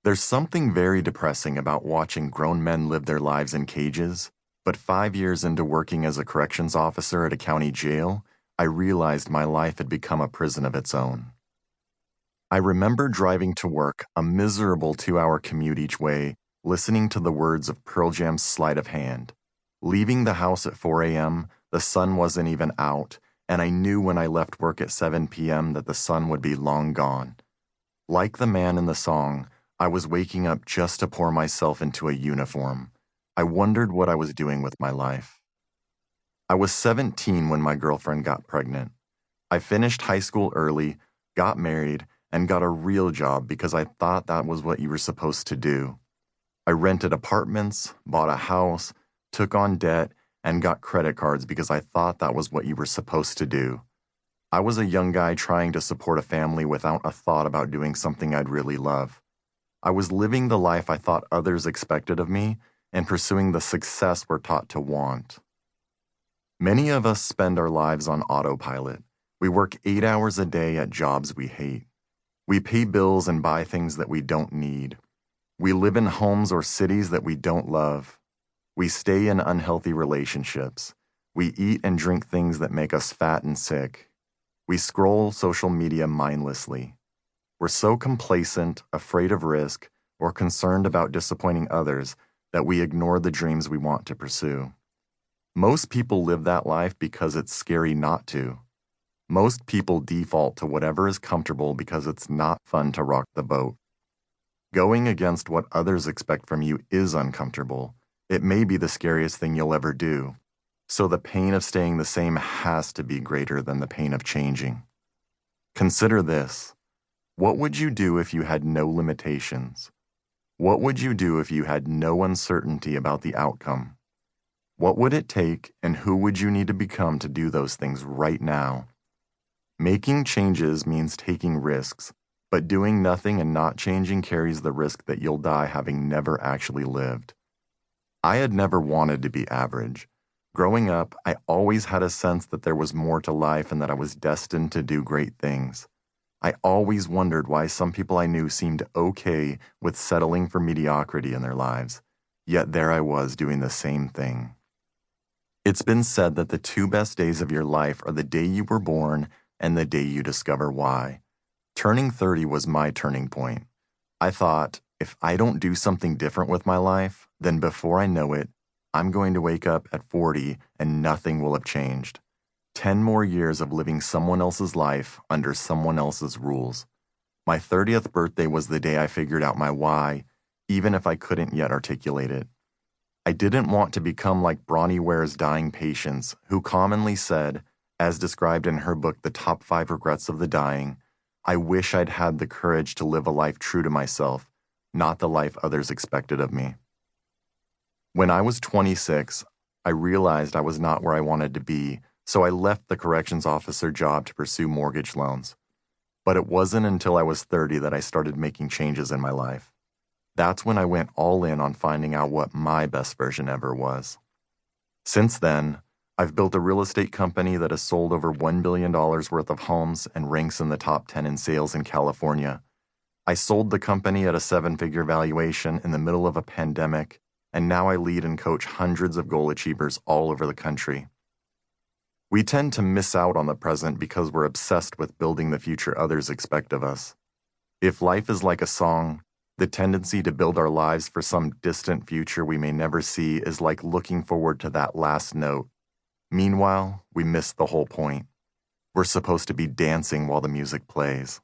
There's something very depressing about watching grown men live their lives in cages, but 5 years into working as a corrections officer at a county jail, I realized my life had become a prison of its own. I remember driving to work, a miserable 2-hour commute each way, listening to the words of Pearl Jam's Sleight of Hand. Leaving the house at 4 a.m., the sun wasn't even out, and I knew when I left work at 7 p.m. that the sun would be long gone. Like the man in the song, I was waking up just to pour myself into a uniform. I wondered what I was doing with my life. I was 17 when my girlfriend got pregnant. I finished high school early, got married, and got a real job because I thought that was what you were supposed to do. I rented apartments, bought a house, took on debt, and got credit cards because I thought that was what you were supposed to do. I was a young guy trying to support a family without a thought about doing something I'd really love. I was living the life I thought others expected of me and pursuing the success we're taught to want. Many of us spend our lives on autopilot. We work 8 hours a day at jobs we hate. We pay bills and buy things that we don't need. We live in homes or cities that we don't love. We stay in unhealthy relationships. We eat and drink things that make us fat and sick. We scroll social media mindlessly. We're so complacent, afraid of risk, or concerned about disappointing others that we ignore the dreams we want to pursue. Most people live that life because it's scary not to. Most people default to whatever is comfortable because it's not fun to rock the boat. Going against what others expect from you is uncomfortable. It may be the scariest thing you'll ever do. So the pain of staying the same has to be greater than the pain of changing. Consider this. What would you do if you had no limitations? What would you do if you had no uncertainty about the outcome? What would it take and who would you need to become to do those things right now? Making changes means taking risks, but doing nothing and not changing carries the risk that you'll die having never actually lived. I had never wanted to be average. Growing up, I always had a sense that there was more to life and that I was destined to do great things. I always wondered why some people I knew seemed okay with settling for mediocrity in their lives, yet there I was doing the same thing. It's been said that the 2 best days of your life are the day you were born and the day you discover why. Turning 30 was my turning point. I thought, if I don't do something different with my life, then before I know it, I'm going to wake up at 40 and nothing will have changed. 10 more years of living someone else's life under someone else's rules. My 30th birthday was the day I figured out my why, even if I couldn't yet articulate it. I didn't want to become like Bronnie Ware's dying patients, who commonly said, as described in her book The Top 5 Regrets of the Dying, I wish I'd had the courage to live a life true to myself, not the life others expected of me. When I was 26, I realized I was not where I wanted to be, so I left the corrections officer job to pursue mortgage loans. But it wasn't until I was 30 that I started making changes in my life. That's when I went all in on finding out what my best version ever was. Since then, I've built a real estate company that has sold over $1 billion worth of homes and ranks in the top 10 in sales in California. I sold the company at a 7-figure valuation in the middle of a pandemic, and now I lead and coach hundreds of goal achievers all over the country. We tend to miss out on the present because we're obsessed with building the future others expect of us. If life is like a song, the tendency to build our lives for some distant future we may never see is like looking forward to that last note. Meanwhile, we miss the whole point. We're supposed to be dancing while the music plays.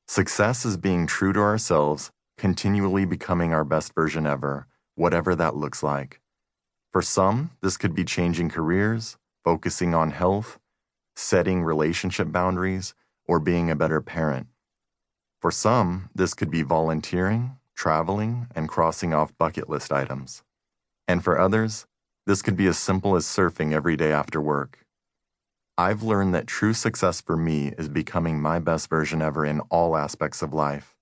Success is being true to ourselves, continually becoming our best version ever, whatever that looks like. For some, this could be changing careers, focusing on health, setting relationship boundaries, or being a better parent. For some, this could be volunteering, traveling, and crossing off bucket list items. And for others, this could be as simple as surfing every day after work. I've learned that true success for me is becoming my best version ever in all aspects of life.